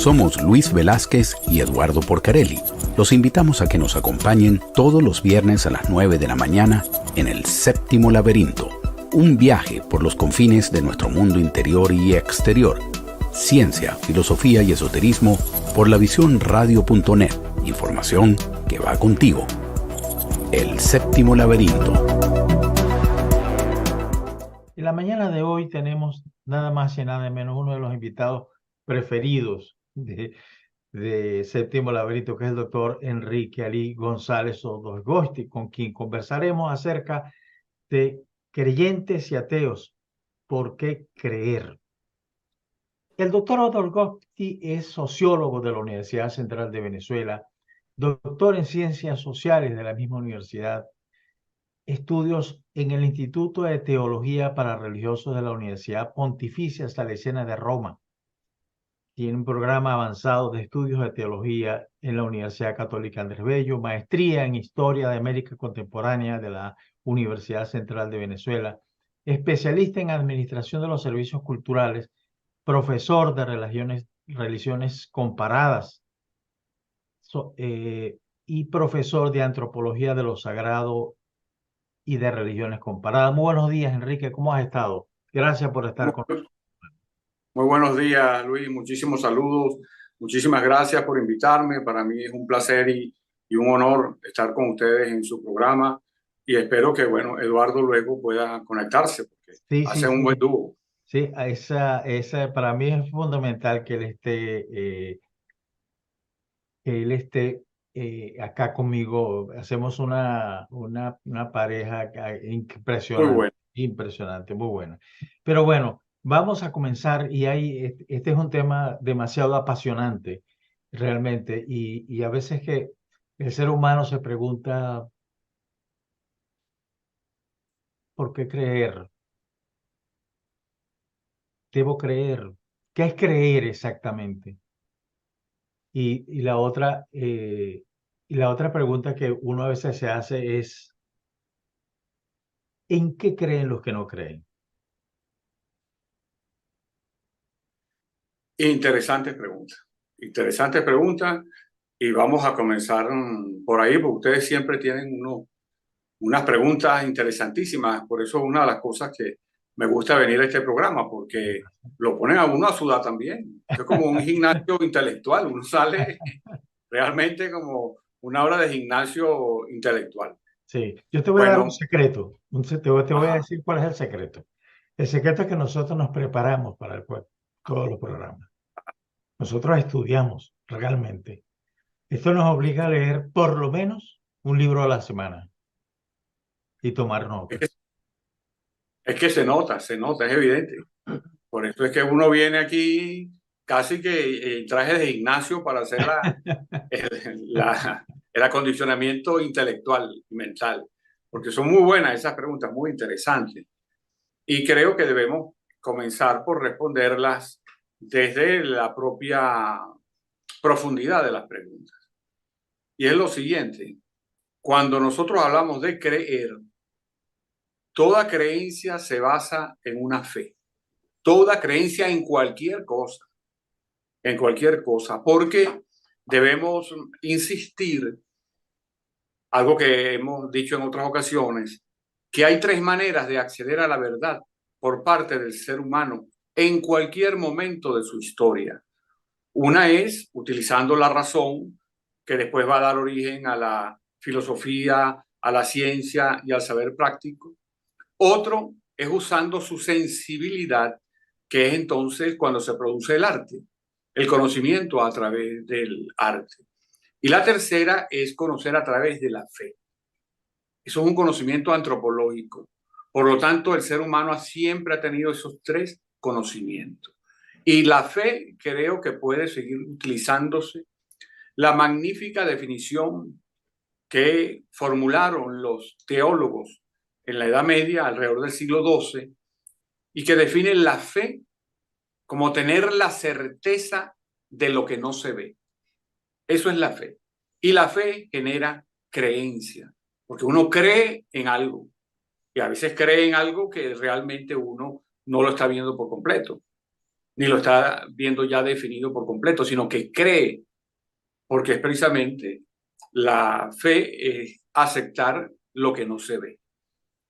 Somos Luis Velázquez y Eduardo Porcarelli. Los invitamos a que nos acompañen todos los viernes a las 9 de la mañana en El Séptimo Laberinto. Un viaje por los confines de nuestro mundo interior y exterior. Ciencia, filosofía y esoterismo por lavisiónradio.net. Información que va contigo. El Séptimo Laberinto. En la mañana de hoy tenemos nada más y nada menos uno de los invitados preferidos de Séptimo Laberinto, que es el doctor Enrique Ali González Odorgosti, con quien conversaremos acerca de creyentes y ateos. ¿Por qué creer? El doctor Odorgosti es sociólogo de la Universidad Central de Venezuela, doctor en Ciencias Sociales de la misma universidad, estudios en el Instituto de Teología para Religiosos de la Universidad Pontificia Salesiana de Roma. Tiene un programa avanzado de estudios de teología en la Universidad Católica Andrés Bello, maestría en Historia de América Contemporánea de la Universidad Central de Venezuela, especialista en Administración de los Servicios Culturales, profesor de religiones comparadas y profesor de Antropología de lo Sagrado y de Religiones Comparadas. Muy buenos días, Enrique, ¿cómo has estado? Gracias por estar con nosotros. Muy buenos días, Luis. Muchísimos saludos. Muchísimas gracias por invitarme. Para mí es un placer y un honor estar con ustedes en su programa. Y espero que, bueno, Eduardo luego pueda conectarse porque hace un buen dúo. Sí, esa para mí es fundamental que él esté acá conmigo. Hacemos una pareja impresionante. Muy bueno. Impresionante, muy buena. Pero bueno, vamos a comenzar y este es un tema demasiado apasionante realmente y a veces que el ser humano se pregunta ¿por qué creer? ¿Debo creer? ¿Qué es creer exactamente? Y la otra pregunta que uno a veces se hace es ¿en qué creen los que no creen? Interesantes preguntas. Y vamos a comenzar por ahí, porque ustedes siempre tienen unas preguntas interesantísimas. Por eso una de las cosas que me gusta venir a este programa, porque lo ponen a uno a sudar también. Es como un gimnasio intelectual. Uno sale realmente como una hora de gimnasio intelectual. Sí, yo te voy a dar un secreto. Te voy a decir cuál es el secreto. El secreto es que nosotros nos preparamos para todos los programas. Nosotros estudiamos realmente. Esto nos obliga a leer por lo menos un libro a la semana y tomar notas. Es que se nota, es evidente. Por eso es que uno viene aquí casi que en traje de gimnasio para hacer el acondicionamiento intelectual y mental. Porque son muy buenas esas preguntas, muy interesantes. Y creo que debemos comenzar por responderlas desde la propia profundidad de las preguntas. Y es lo siguiente, cuando nosotros hablamos de creer, toda creencia se basa en una fe. Toda creencia en cualquier cosa, porque debemos insistir, algo que hemos dicho en otras ocasiones, que hay tres maneras de acceder a la verdad por parte del ser humano en cualquier momento de su historia. Una es utilizando la razón, que después va a dar origen a la filosofía, a la ciencia y al saber práctico. Otro es usando su sensibilidad, que es entonces cuando se produce el arte, el conocimiento a través del arte. Y la tercera es conocer a través de la fe. Eso es un conocimiento antropológico. Por lo tanto, el ser humano siempre ha tenido esos tres conocimientos. Y la fe creo que puede seguir utilizándose. La magnífica definición que formularon los teólogos en la Edad Media, alrededor del siglo XII, y que definen la fe como tener la certeza de lo que no se ve. Eso es la fe. Y la fe genera creencia, porque uno cree en algo, y a veces cree en algo que realmente uno no lo está viendo por completo. ni lo está viendo ya definido por completo, sino que cree, porque es precisamente la fe es aceptar lo que no se ve,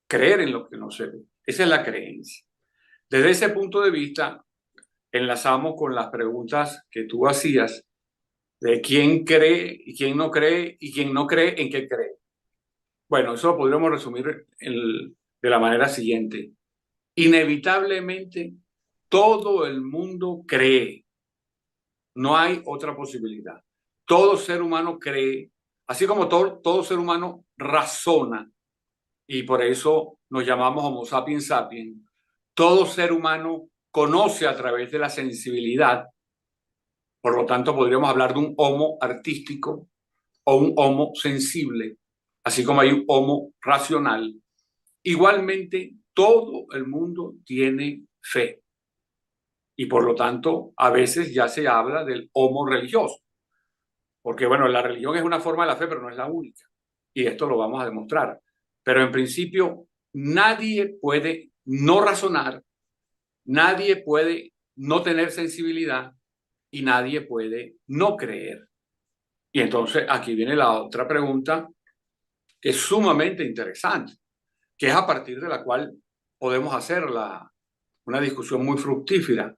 creer en lo que no se ve. Esa es la creencia. Desde ese punto de vista, enlazamos con las preguntas que tú hacías de quién cree y quién no cree y quién no cree en qué cree. Bueno, eso lo podríamos resumir de la manera siguiente. Inevitablemente, todo el mundo cree. No hay otra posibilidad. Todo ser humano cree, así como todo ser humano razona, y por eso nos llamamos Homo sapiens sapiens. Todo ser humano conoce a través de la sensibilidad. Por lo tanto, podríamos hablar de un homo artístico o un homo sensible, así como hay un homo racional. Igualmente, todo el mundo tiene fe. Y por lo tanto, a veces ya se habla del homo religioso. Porque, bueno, la religión es una forma de la fe, pero no es la única. Y esto lo vamos a demostrar. Pero en principio, nadie puede no razonar, nadie puede no tener sensibilidad y nadie puede no creer. Y entonces aquí viene la otra pregunta que es sumamente interesante, que es a partir de la cual podemos hacer una discusión muy fructífera,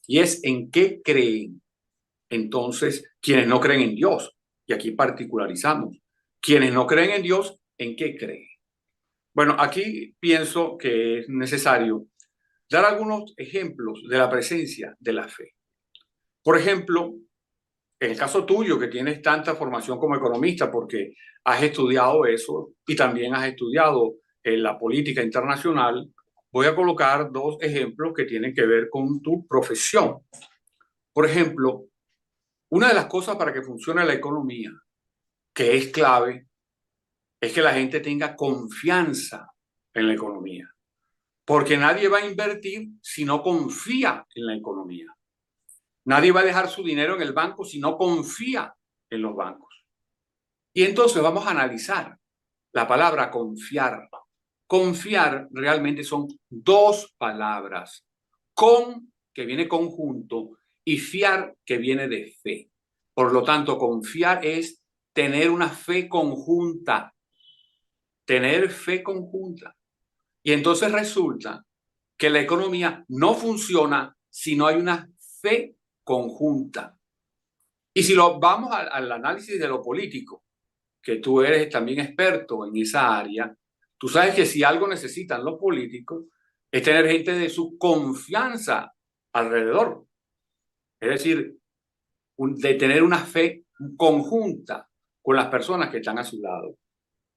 y es en qué creen entonces quienes no creen en Dios. Y aquí particularizamos. Quienes no creen en Dios, ¿en qué creen? Bueno, aquí pienso que es necesario dar algunos ejemplos de la presencia de la fe. Por ejemplo, en el caso tuyo, que tienes tanta formación como economista, porque has estudiado eso y también has estudiado la política internacional, voy a colocar dos ejemplos que tienen que ver con tu profesión. Por ejemplo, una de las cosas para que funcione la economía, que es clave, es que la gente tenga confianza en la economía, porque nadie va a invertir si no confía en la economía. Nadie va a dejar su dinero en el banco si no confía en los bancos. Y entonces vamos a analizar la palabra confiar. Confiar realmente son dos palabras. Con, que viene conjunto, y fiar, que viene de fe. Por lo tanto, confiar es tener una fe conjunta. Tener fe conjunta. Y entonces resulta que la economía no funciona si no hay una fe conjunta. Y si lo vamos al análisis de lo político, que tú eres también experto en esa área, tú sabes que si algo necesitan los políticos es tener gente de su confianza alrededor. Es decir, de tener una fe conjunta con las personas que están a su lado.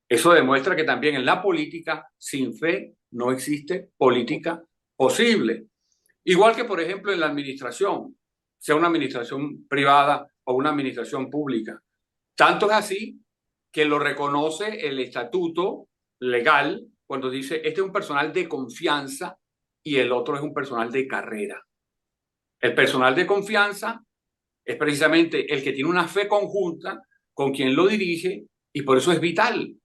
Eso demuestra que también en la política, sin fe, no existe política posible. Igual que, por ejemplo, en la administración, sea una administración privada o una administración pública. Tanto es así que lo reconoce el estatuto legal cuando dice, este es un personal de confianza y el otro es un personal de carrera. El personal de confianza es precisamente el que tiene una fe conjunta con quien lo dirige y por eso es vital.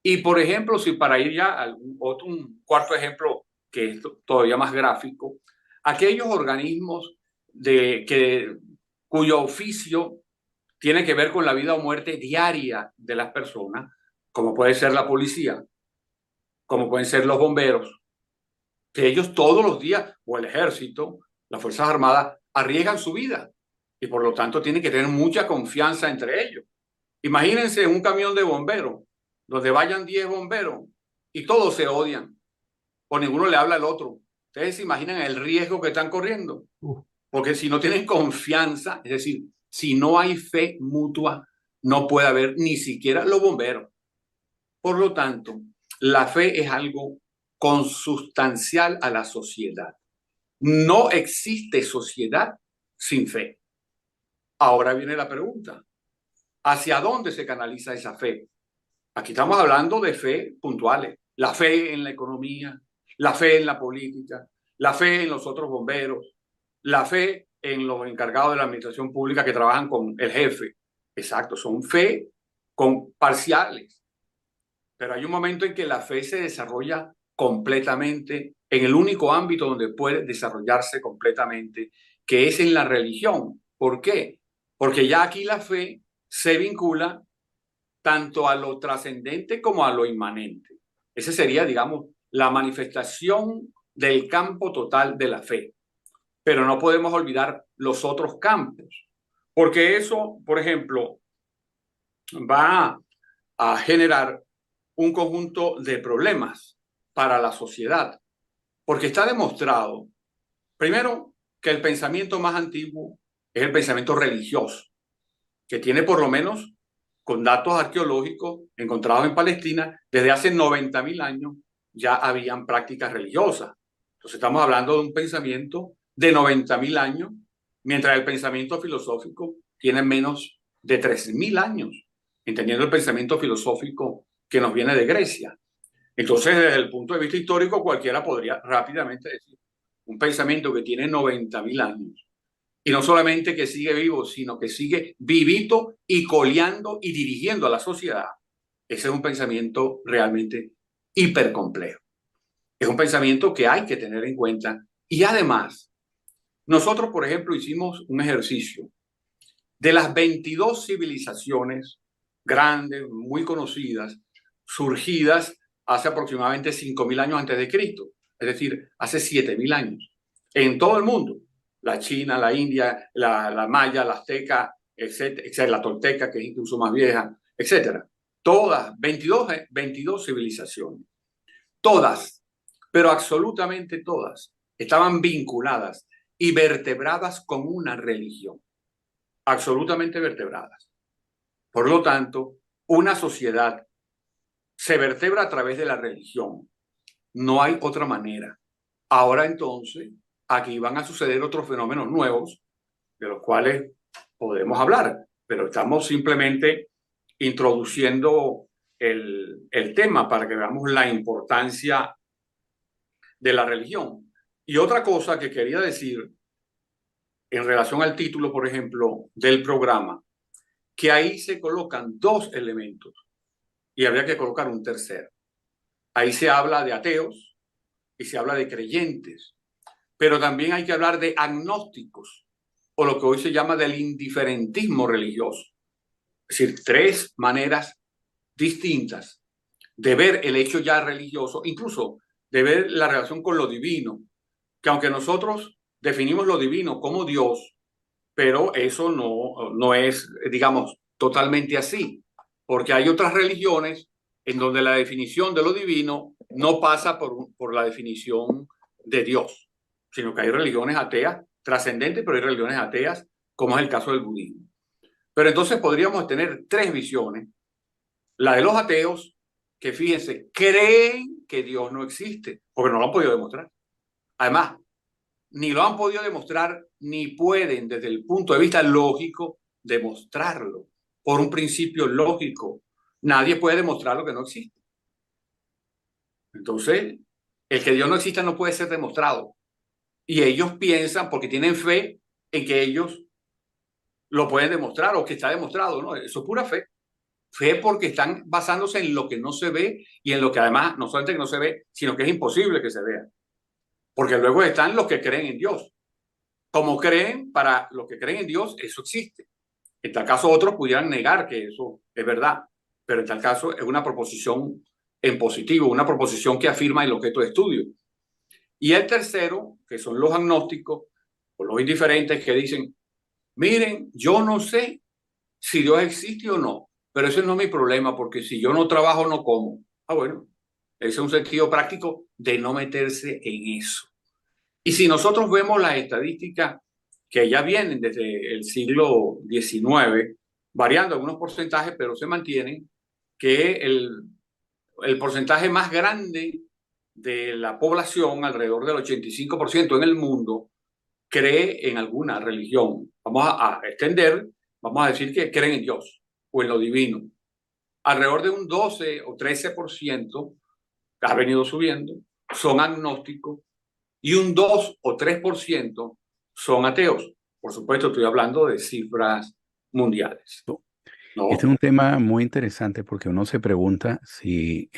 Y por ejemplo, si para ir ya a un cuarto ejemplo que es todavía más gráfico, aquellos organismos cuyo oficio tiene que ver con la vida o muerte diaria de las personas, como puede ser la policía, como pueden ser los bomberos, que ellos todos los días, o el ejército, las Fuerzas Armadas, arriesgan su vida y por lo tanto tienen que tener mucha confianza entre ellos. Imagínense un camión de bomberos, donde vayan 10 bomberos y todos se odian, o ninguno le habla al otro. ¿Ustedes se imaginan el riesgo que están corriendo? Porque si no tienen confianza, es decir, si no hay fe mutua, no puede haber ni siquiera los bomberos. Por lo tanto, la fe es algo consustancial a la sociedad. No existe sociedad sin fe. Ahora viene la pregunta, ¿hacia dónde se canaliza esa fe? Aquí estamos hablando de fe puntuales, la fe en la economía, la fe en la política, la fe en los otros bomberos, la fe en los encargados de la administración pública que trabajan con el jefe. Exacto, son fe con parciales. Pero hay un momento en que la fe se desarrolla completamente en el único ámbito donde puede desarrollarse completamente, que es en la religión. ¿Por qué? Porque ya aquí la fe se vincula tanto a lo trascendente como a lo inmanente. Esa sería, digamos, la manifestación del campo total de la fe. Pero no podemos olvidar los otros campos, porque eso, por ejemplo, va a generar un conjunto de problemas para la sociedad, porque está demostrado, primero, que el pensamiento más antiguo es el pensamiento religioso, que tiene por lo menos, con datos arqueológicos encontrados en Palestina, desde hace 90.000 años ya habían prácticas religiosas. Entonces estamos hablando de un pensamiento de 90.000 años, mientras el pensamiento filosófico tiene menos de 3.000 años, entendiendo el pensamiento filosófico que nos viene de Grecia. Entonces, desde el punto de vista histórico, cualquiera podría rápidamente decir, un pensamiento que tiene 90.000 años, y no solamente que sigue vivo, sino que sigue vivito y coleando y dirigiendo a la sociedad. Ese es un pensamiento realmente hipercomplejo. Es un pensamiento que hay que tener en cuenta. Y además, nosotros, por ejemplo, hicimos un ejercicio de las 22 civilizaciones grandes, muy conocidas, surgidas hace aproximadamente 5.000 años antes de Cristo, es decir, hace 7.000 años, en todo el mundo. La China, la India, la maya, la azteca, etcétera, la tolteca, que es incluso más vieja, etcétera. Todas, 22 civilizaciones. Todas, pero absolutamente todas, estaban vinculadas y vertebradas con una religión. Absolutamente vertebradas. Por lo tanto, una sociedad se vertebra a través de la religión. No hay otra manera. Ahora entonces, aquí van a suceder otros fenómenos nuevos de los cuales podemos hablar, pero estamos simplemente introduciendo el tema para que veamos la importancia de la religión. Y otra cosa que quería decir en relación al título, por ejemplo, del programa, que ahí se colocan dos elementos y habría que colocar un tercero. Ahí se habla de ateos y se habla de creyentes, pero también hay que hablar de agnósticos, o lo que hoy se llama del indiferentismo religioso. Es decir, tres maneras distintas de ver el hecho ya religioso, incluso de ver la relación con lo divino, que aunque nosotros definimos lo divino como Dios, pero eso no es, digamos, totalmente así, porque hay otras religiones en donde la definición de lo divino no pasa por la definición de Dios, sino que hay religiones ateas trascendentes, pero hay religiones ateas, como es el caso del budismo. Pero entonces podríamos tener tres visiones. La de los ateos, que fíjense, creen que Dios no existe, porque no lo han podido demostrar. Además, ni lo han podido demostrar, ni pueden desde el punto de vista lógico demostrarlo. Por un principio lógico, nadie puede demostrar lo que no existe. Entonces, el que Dios no exista no puede ser demostrado. Y ellos piensan, porque tienen fe en que ellos lo pueden demostrar o que está demostrado, ¿no? Eso es pura fe. Fe porque están basándose en lo que no se ve y en lo que además no solamente que no se ve, sino que es imposible que se vea. Porque luego están los que creen en Dios. Como creen, para los que creen en Dios, eso existe. En tal caso, otros pudieran negar que eso es verdad, pero en tal caso es una proposición en positivo, una proposición que afirma el objeto de estudio. Y el tercero, que son los agnósticos o los indiferentes que dicen, miren, yo no sé si Dios existe o no, pero ese no es mi problema, porque si yo no trabajo, no como. Ah, bueno, ese es un sentido práctico de no meterse en eso. Y si nosotros vemos las estadísticas que ya vienen desde el siglo XIX, variando algunos porcentajes, pero se mantienen, que el porcentaje más grande de la población, alrededor del 85% en el mundo, cree en alguna religión. Vamos a extender, vamos a decir que creen en Dios o en lo divino. Alrededor de un 12 o 13%, que ha venido subiendo, son agnósticos y un 2 o 3% son ateos. Por supuesto, estoy hablando de cifras mundiales, ¿no? Este es un tema muy interesante porque uno se pregunta si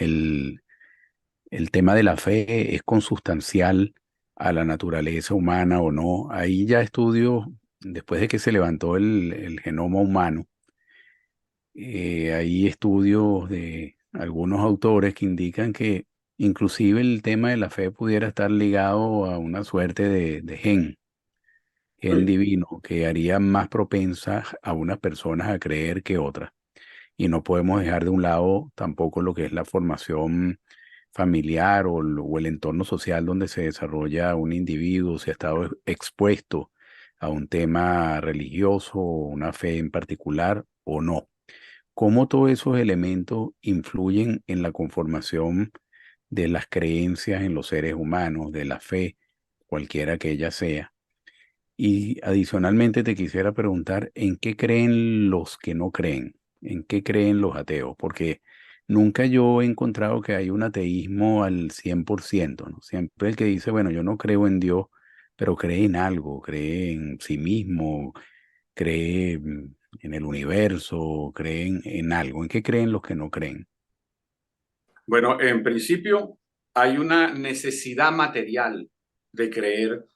el tema de la fe es consustancial a la naturaleza humana o no. Hay ya estudios, después de que se levantó el genoma humano, hay estudios de algunos autores que indican que inclusive el tema de la fe pudiera estar ligado a una suerte de gen Sí. divino, que haría más propensas a unas personas a creer que otras. Y no podemos dejar de un lado tampoco lo que es la formación familiar o el entorno social donde se desarrolla un individuo, si ha estado expuesto a un tema religioso, una fe en particular o no. Cómo todos esos elementos influyen en la conformación de las creencias en los seres humanos, de la fe, cualquiera que ella sea. Y adicionalmente te quisiera preguntar, ¿en qué creen los que no creen? ¿En qué creen los ateos? Porque nunca yo he encontrado que hay un ateísmo al 100%, ¿no? Siempre el que dice, bueno, yo no creo en Dios, pero cree en algo, cree en sí mismo, cree en el universo, cree en algo. ¿En qué creen los que no creen? Bueno, en principio hay una necesidad material de creer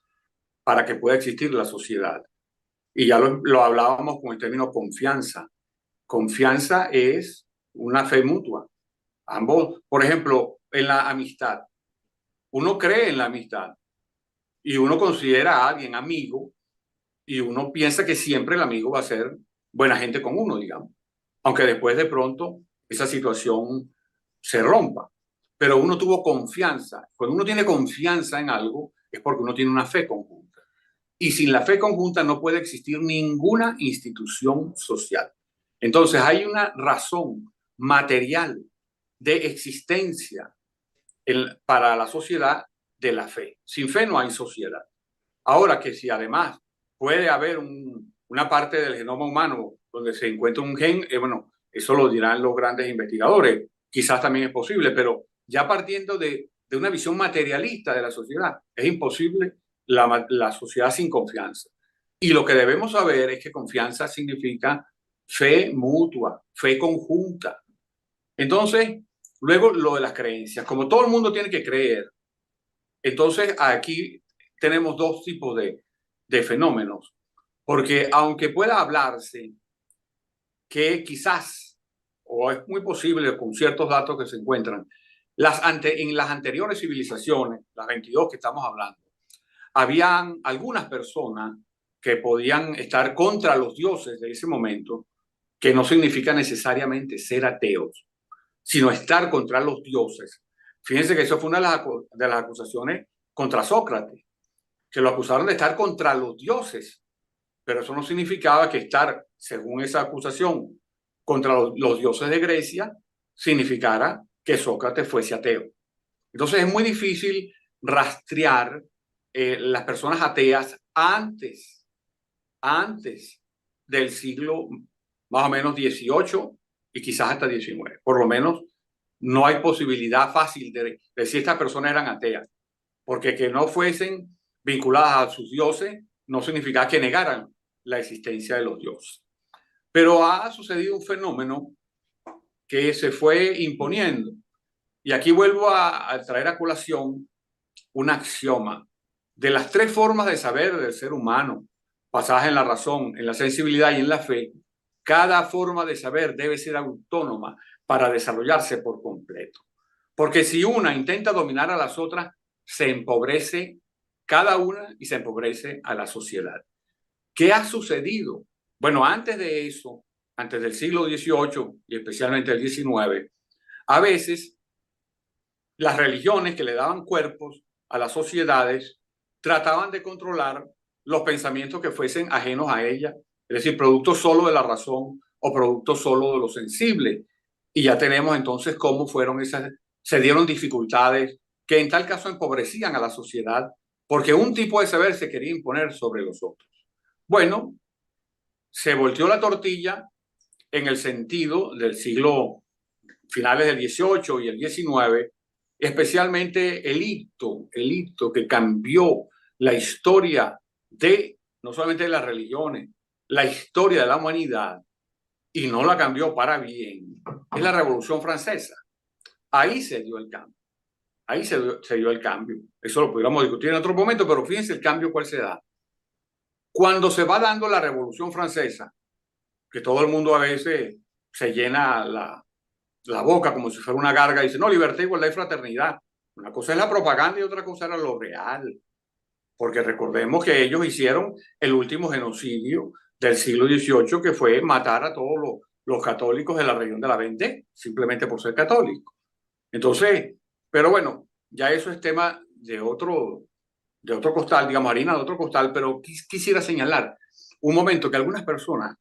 para que pueda existir la sociedad. Y ya lo hablábamos con el término confianza. Confianza es una fe mutua. Ambos, por ejemplo, en la amistad. Uno cree en la amistad y uno considera a alguien amigo y uno piensa que siempre el amigo va a ser buena gente con uno, digamos. Aunque después de pronto esa situación se rompa. Pero uno tuvo confianza. Cuando uno tiene confianza en algo es porque uno tiene una fe conjunta. Y sin la fe conjunta no puede existir ninguna institución social. Entonces hay una razón material de existencia para la sociedad de la fe. Sin fe no hay sociedad. Ahora que si además puede haber una parte del genoma humano donde se encuentra un gen, bueno, eso lo dirán los grandes investigadores. Quizás también es posible, pero ya partiendo de una visión materialista de la sociedad, es imposible la sociedad sin confianza. Y lo que debemos saber es que confianza significa fe mutua, fe conjunta. Entonces, luego lo de las creencias. Como todo el mundo tiene que creer, entonces aquí tenemos dos tipos de fenómenos. Porque aunque pueda hablarse que quizás, o es muy posible con ciertos datos que se encuentran, en las anteriores civilizaciones, las 22 que estamos hablando, habían algunas personas que podían estar contra los dioses de ese momento, que no significa necesariamente ser ateos, sino estar contra los dioses. Fíjense que eso fue una de las acusaciones contra Sócrates, que lo acusaron de estar contra los dioses, pero eso no significaba que estar, según esa acusación, contra los dioses de Grecia, significara que Sócrates fuese ateo. Entonces es muy difícil rastrear las personas ateas antes del siglo más o menos 18 y quizás hasta 19. Por lo menos no hay posibilidad fácil de decir estas personas eran ateas, porque que no fuesen vinculadas a sus dioses no significa que negaran la existencia de los dioses. Pero ha sucedido un fenómeno que se fue imponiendo. Y aquí vuelvo a traer a colación un axioma. De las tres formas de saber del ser humano, basadas en la razón, en la sensibilidad y en la fe, cada forma de saber debe ser autónoma para desarrollarse por completo. Porque si una intenta dominar a las otras, se empobrece cada una y se empobrece a la sociedad. ¿Qué ha sucedido? Bueno, antes de eso, antes del siglo XVIII y especialmente el XIX, a veces las religiones que le daban cuerpos a las sociedades trataban de controlar los pensamientos que fuesen ajenos a ella, es decir, producto solo de la razón o producto solo de lo sensible. Y ya tenemos entonces cómo fueron se dieron dificultades que en tal caso empobrecían a la sociedad porque un tipo de saber se quería imponer sobre los otros. Bueno, se volteó la tortilla en el sentido del siglo finales del XVIII y el XIX, especialmente el hito que cambió la historia de no solamente de las religiones, la historia de la humanidad, y no la cambió para bien, es la Revolución Francesa. Ahí se dio el cambio. Ahí se dio el cambio. Eso lo pudiéramos discutir en otro momento, pero fíjense el cambio cuál se da. Cuando se va dando la Revolución Francesa, que todo el mundo a veces se llena la boca como si fuera una garga y dice, no, libertad, igualdad y fraternidad. Una cosa es la propaganda y otra cosa era lo real. Porque recordemos que ellos hicieron el último genocidio del siglo XVIII, que fue matar a todos los católicos de la región de la Vendée, simplemente por ser católicos. Entonces, pero bueno, ya eso es tema de otro costal, digamos, harina de otro costal, pero quisiera señalar un momento que algunas personas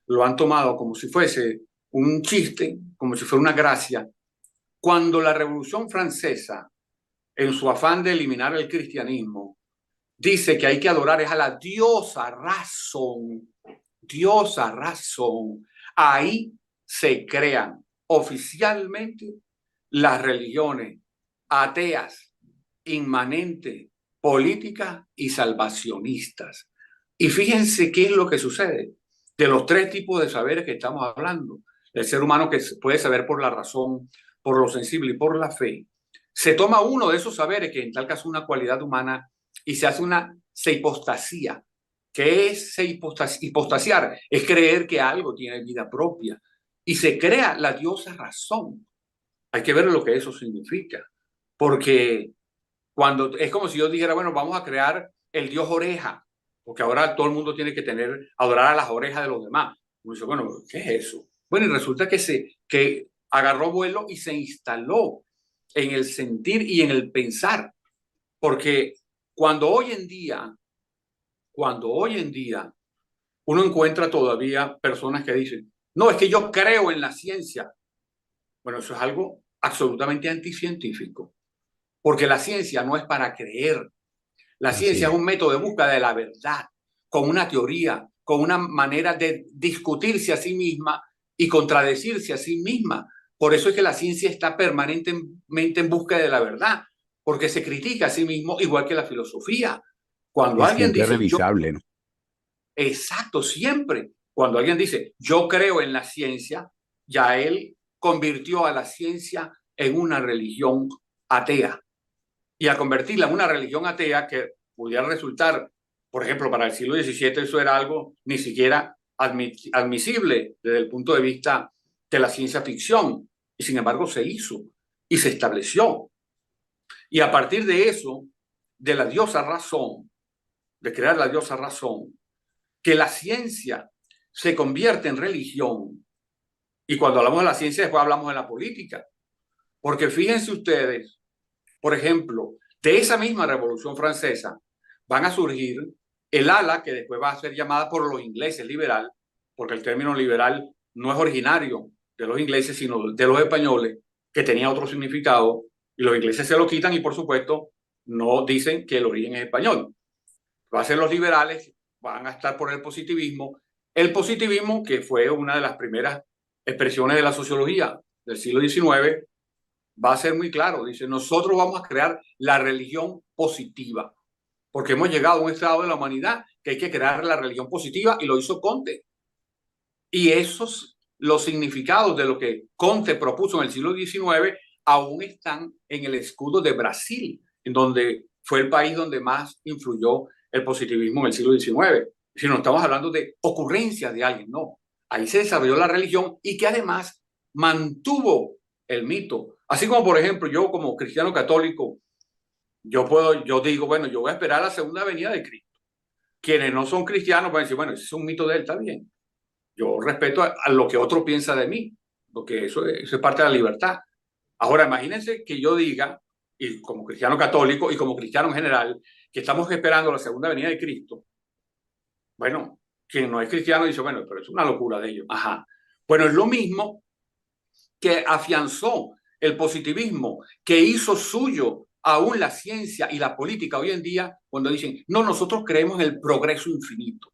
lo han tomado como si fuese un chiste, como si fuera una gracia, cuando la Revolución Francesa, en su afán de eliminar el cristianismo, dice que hay que adorar es a la diosa razón, diosa razón. Ahí se crean oficialmente las religiones ateas, inmanentes, políticas y salvacionistas. Y fíjense qué es lo que sucede. De los tres tipos de saberes que estamos hablando, el ser humano que puede saber por la razón, por lo sensible y por la fe, se toma uno de esos saberes, que en tal caso es una cualidad humana, y se hace una hipostasía. ¿Qué es hipostasiar? Es creer que algo tiene vida propia. Y se crea la diosa razón. Hay que ver lo que eso significa. Porque cuando es como si yo dijera, bueno, vamos a crear el dios oreja, porque ahora todo el mundo tiene que adorar a las orejas de los demás. Uno dice, bueno, ¿qué es eso? Bueno, y resulta que agarró vuelo y se instaló en el sentir y en el pensar. Porque cuando hoy en día uno encuentra todavía personas que dicen, no, es que yo creo en la ciencia. Bueno, eso es algo absolutamente anticientífico, porque la ciencia no es para creer. La ciencia es un método de búsqueda de la verdad, con una teoría, con una manera de discutirse a sí misma y contradecirse a sí misma. Por eso es que la ciencia está permanentemente en búsqueda de la verdad, porque se critica a sí mismo igual que la filosofía. Cuando alguien dice, revisable, ¿no? Exacto, siempre. Cuando alguien dice, yo creo en la ciencia, ya él convirtió a la ciencia en una religión atea. Y a convertirla en una religión atea que pudiera resultar, por ejemplo, para el siglo XVII eso era algo ni siquiera admisible desde el punto de vista de la ciencia ficción. Y sin embargo se hizo y se estableció. Y a partir de eso, de la diosa razón, de crear la diosa razón, que la ciencia se convierte en religión. Y cuando hablamos de la ciencia, después hablamos de la política. Porque fíjense ustedes, por ejemplo, de esa misma Revolución Francesa van a surgir el ala que después va a ser llamada por los ingleses liberal, porque el término liberal no es originario de los ingleses, sino de los españoles, que tenía otro significado, y los ingleses se lo quitan y por supuesto no dicen que el origen es español. Va a ser los liberales, van a estar por el positivismo que fue una de las primeras expresiones de la sociología del siglo XIX, va a ser muy claro. Dice, nosotros vamos a crear la religión positiva, porque hemos llegado a un estado de la humanidad que hay que crear la religión positiva, y lo hizo Comte. Y los significados de lo que Comte propuso en el siglo XIX aún están en el escudo de Brasil, en donde fue el país donde más influyó el positivismo en el siglo XIX. Si no estamos hablando de ocurrencias de alguien, no. Ahí se desarrolló la religión y que además mantuvo el mito. Así como, por ejemplo, yo como cristiano católico, yo digo, bueno, yo voy a esperar la segunda venida de Cristo. Quienes no son cristianos van a decir, bueno, ese es un mito de él, está bien. Yo respeto a lo que otro piensa de mí, porque eso es parte de la libertad. Ahora, imagínense que yo diga, y como cristiano católico y como cristiano en general, que estamos esperando la segunda venida de Cristo. Bueno, quien no es cristiano dice, bueno, pero es una locura de ellos. Ajá. Bueno, es lo mismo que afianzó el positivismo, que hizo suyo aún la ciencia y la política hoy en día, cuando dicen, no, nosotros creemos en el progreso infinito,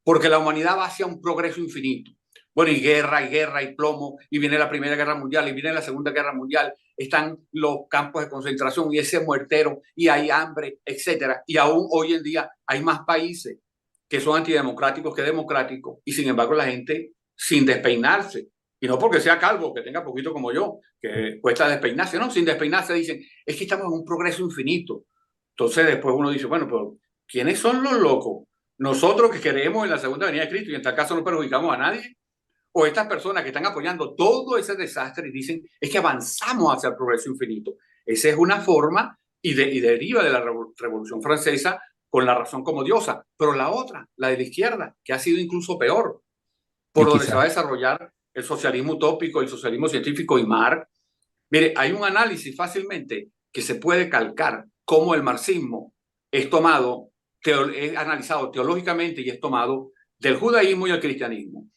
porque la humanidad va hacia un progreso infinito. Bueno, y guerra, y plomo, y viene la Primera Guerra Mundial, y viene la Segunda Guerra Mundial, están los campos de concentración y ese muertero, y hay hambre, etcétera. Y aún hoy en día hay más países que son antidemocráticos que democráticos, y sin embargo la gente, sin despeinarse Y no porque sea calvo, que tenga poquito como yo, que cuesta despeinarse. No, sin despeinarse dicen, es que estamos en un progreso infinito. Entonces después uno dice, bueno, pero ¿quiénes son los locos? Nosotros que creemos en la segunda venida de Cristo y en tal caso no perjudicamos a nadie, o estas personas que están apoyando todo ese desastre y dicen, es que avanzamos hacia el progreso infinito. Esa es una forma y deriva de la Revolución Francesa con la razón como diosa. Pero la otra, la de la izquierda, que ha sido incluso peor, por Y donde se va a quizás, desarrollar el socialismo utópico, el socialismo científico y Marx. Mire, hay un análisis fácilmente que se puede calcar cómo el marxismo es tomado, es analizado teológicamente y es tomado del judaísmo y el cristianismo.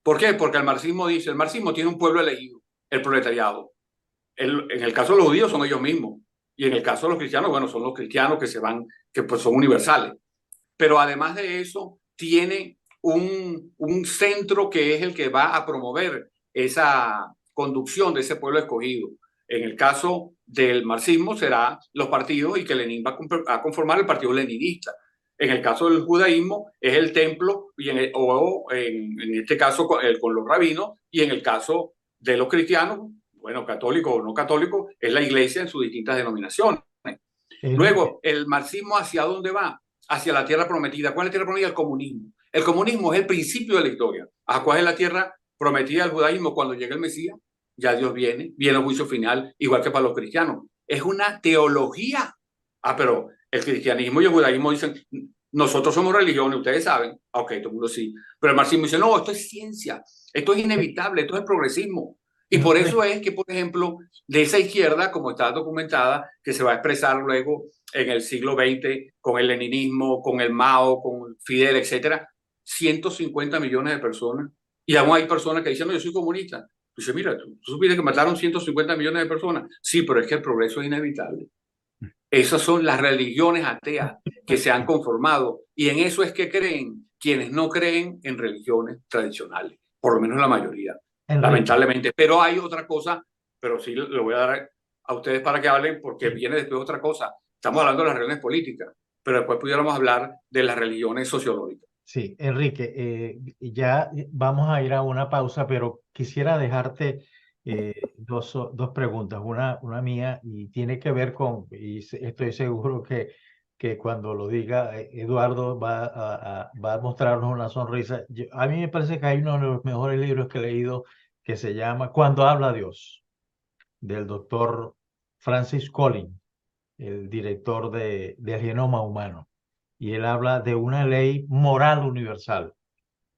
¿Por qué? Porque el marxismo dice, el marxismo tiene un pueblo elegido, el proletariado. En el caso de los judíos son ellos mismos. Y en el caso de los cristianos, bueno, son los cristianos que se van, que pues son universales. Pero además de eso, tiene un centro que es el que va a promover esa conducción de ese pueblo escogido. En el caso del marxismo será los partidos y que Lenin va a conformar el partido leninista. En el caso del judaísmo es el templo y en este caso con los rabinos, y en el caso de los cristianos, bueno, católicos o no católicos, es la iglesia en sus distintas denominaciones. Enrique, Luego, el marxismo, ¿hacia dónde va? Hacia la tierra prometida. ¿Cuál es la tierra prometida? El comunismo. El comunismo es el principio de la historia. ¿A cuál es la tierra prometida del judaísmo? Cuando llega el Mesías, ya Dios viene el juicio final, igual que para los cristianos. Es una teología. Ah, pero el cristianismo y el judaísmo dicen, nosotros somos religiones, ustedes saben. Ok, todo el mundo sí. Pero el marxismo dice, no, esto es ciencia, esto es inevitable, esto es el progresismo. Y por eso es que, por ejemplo, de esa izquierda, como está documentada, que se va a expresar luego en el siglo XX con el leninismo, con el Mao, con Fidel, etcétera, 150 millones de personas. Y aún hay personas que dicen, no, yo soy comunista. Dice, mira, ¿tú supiste que mataron 150 millones de personas? Sí, pero es que el progreso es inevitable. Esas son las religiones ateas que se han conformado y en eso es que creen quienes no creen en religiones tradicionales, por lo menos la mayoría, Enrique, lamentablemente. Pero hay otra cosa, pero sí le voy a dar a ustedes para que hablen porque viene después otra cosa. Estamos hablando de las religiones políticas, pero después pudiéramos hablar de las religiones sociológicas. sí, Enrique, ya vamos a ir a una pausa, pero quisiera dejarte dos preguntas, una mía y tiene que ver con, estoy seguro que cuando lo diga Eduardo va a mostrarnos una sonrisa. A mí me parece que hay uno de los mejores libros que he leído que se llama Cuando habla Dios, del doctor Francis Collins, el director del genoma humano. Y él habla de una ley moral universal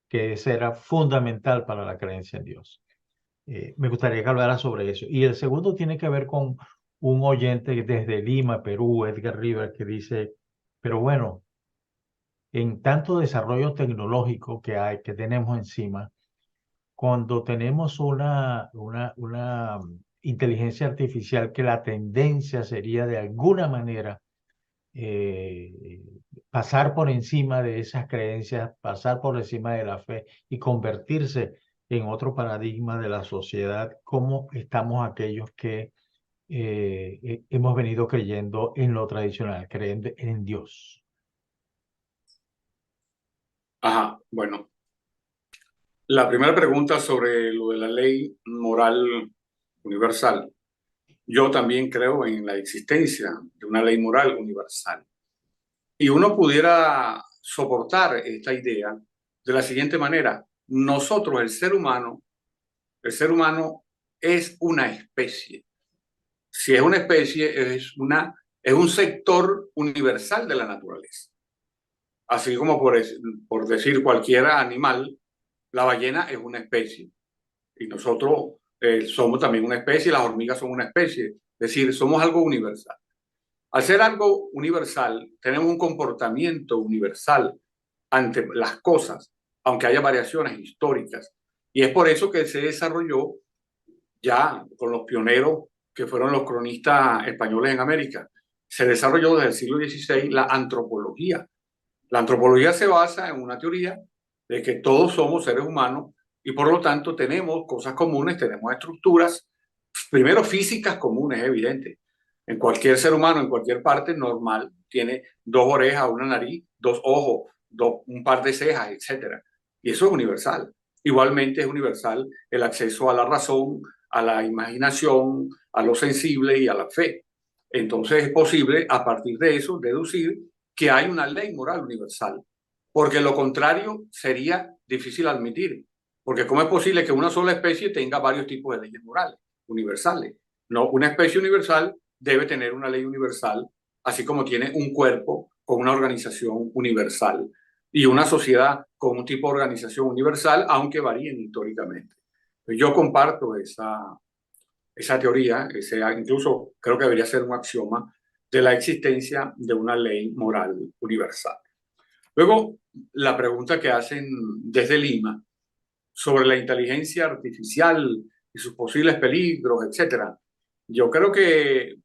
que será fundamental para la creencia en Dios. Me gustaría que hablara sobre eso. Y el segundo tiene que ver con un oyente desde Lima, Perú, Edgar Rivers, que dice, pero bueno, en tanto desarrollo tecnológico que tenemos encima, cuando tenemos una inteligencia artificial que la tendencia sería de alguna manera eh, pasar por encima de esas creencias, pasar por encima de la fe y convertirse en otro paradigma de la sociedad, como estamos aquellos que hemos venido creyendo en lo tradicional, creyendo en Dios. Ajá, bueno. La primera pregunta sobre lo de la ley moral universal. Yo también creo en la existencia de una ley moral universal. Y uno pudiera soportar esta idea de la siguiente manera. Nosotros, el ser humano es una especie. Si es una especie, es un sector universal de la naturaleza. Así como por decir cualquier animal, la ballena es una especie. Y nosotros somos también una especie, las hormigas son una especie. Es decir, somos algo universal. Al ser algo universal, tenemos un comportamiento universal ante las cosas, aunque haya variaciones históricas. Y es por eso que se desarrolló ya con los pioneros que fueron los cronistas españoles en América. Se desarrolló desde el siglo XVI la antropología. La antropología se basa en una teoría de que todos somos seres humanos y por lo tanto tenemos cosas comunes, tenemos estructuras, primero físicas comunes, evidente. En cualquier ser humano, en cualquier parte normal, tiene dos orejas, una nariz, dos ojos, un par de cejas, etc. Y eso es universal. igualmente es universal el acceso a la razón, a la imaginación, a lo sensible y a la fe. Entonces es posible a partir de eso deducir que hay una ley moral universal, porque lo contrario sería difícil admitir, porque ¿cómo es posible que una sola especie tenga varios tipos de leyes morales universales? No, una especie universal debe tener una ley universal, así como tiene un cuerpo con una organización universal y una sociedad con un tipo de organización universal, aunque varíen históricamente. Yo comparto esa teoría, incluso creo que debería ser un axioma de la existencia de una ley moral universal. Luego, la pregunta que hacen desde Lima sobre la inteligencia artificial y sus posibles peligros, etcétera. Yo creo que,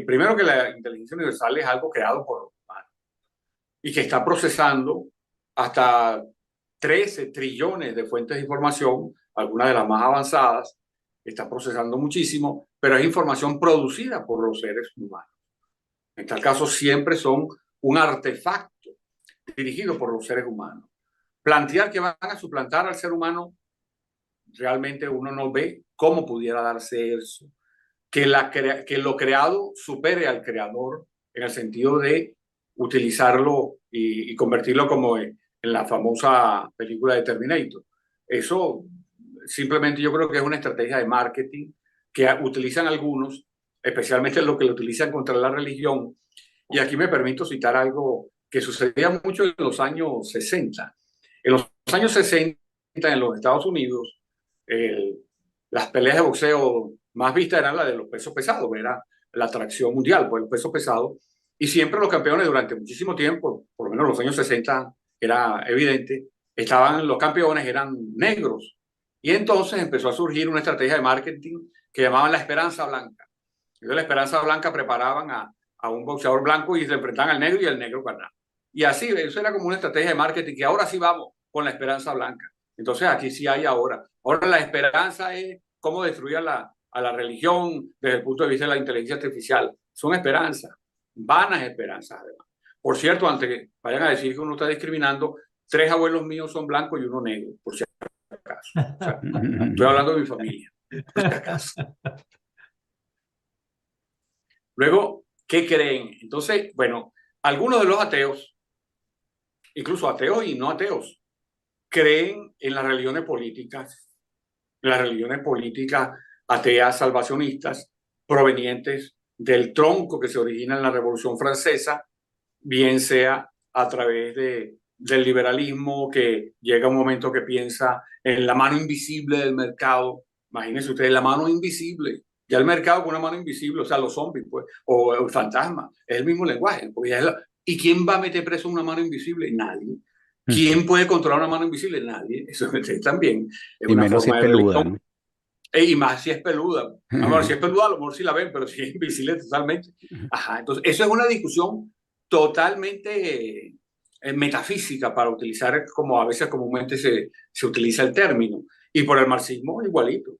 primero, que la inteligencia universal es algo creado por los humanos y que está procesando hasta 13 trillones de fuentes de información, algunas de las más avanzadas, está procesando muchísimo, pero es información producida por los seres humanos. En tal caso, siempre son un artefacto dirigido por los seres humanos. Plantear que van a suplantar al ser humano, realmente uno no ve cómo pudiera darse eso. Que lo creado supere al creador en el sentido de utilizarlo y convertirlo como en la famosa película de Terminator. Eso simplemente yo creo que es una estrategia de marketing que utilizan algunos, especialmente los que lo utilizan contra la religión. Y aquí me permito citar algo que sucedía mucho en los años 60. En los años 60, en los Estados Unidos, las peleas de boxeo más vistas eran las de los pesos pesados, era la atracción mundial por el peso pesado. Y siempre los campeones durante muchísimo tiempo, por lo menos en los años 60 era evidente, los campeones eran negros. Y entonces empezó a surgir una estrategia de marketing que llamaban la Esperanza Blanca. Entonces la Esperanza Blanca preparaban a un boxeador blanco y se enfrentaban al negro y el negro ganaba. Y así, eso era como una estrategia de marketing que ahora sí vamos con la Esperanza Blanca. Entonces aquí sí hay ahora. Ahora la esperanza es cómo destruir a la religión desde el punto de vista de la inteligencia artificial. Son esperanzas, vanas esperanzas además. Por cierto, antes que vayan a decir que uno está discriminando, 3 abuelos míos son blancos y uno negro, por si acaso. O sea, estoy hablando de mi familia, por si acaso. Luego, ¿qué creen? Entonces, bueno, algunos de los ateos, incluso ateos y no ateos, creen en las religiones políticas ateas salvacionistas provenientes del tronco que se origina en la Revolución Francesa, bien sea a través del liberalismo, que llega un momento que piensa en la mano invisible del mercado. Imagínense ustedes, la mano invisible. Ya el mercado con una mano invisible, o sea, los zombies, pues, o el fantasma, es el mismo lenguaje. ¿Y quién va a meter preso una mano invisible? Nadie. ¿Quién puede controlar una mano invisible? Nadie. Eso también es Y una menos si forma es de peluda, religión. ¿no? Y más si es peluda. Ahora, si es peluda, a lo mejor sí la ven, pero si es invisible totalmente. Ajá, entonces, eso es una discusión totalmente metafísica para utilizar como a veces comúnmente se utiliza el término. Y por el marxismo, igualito.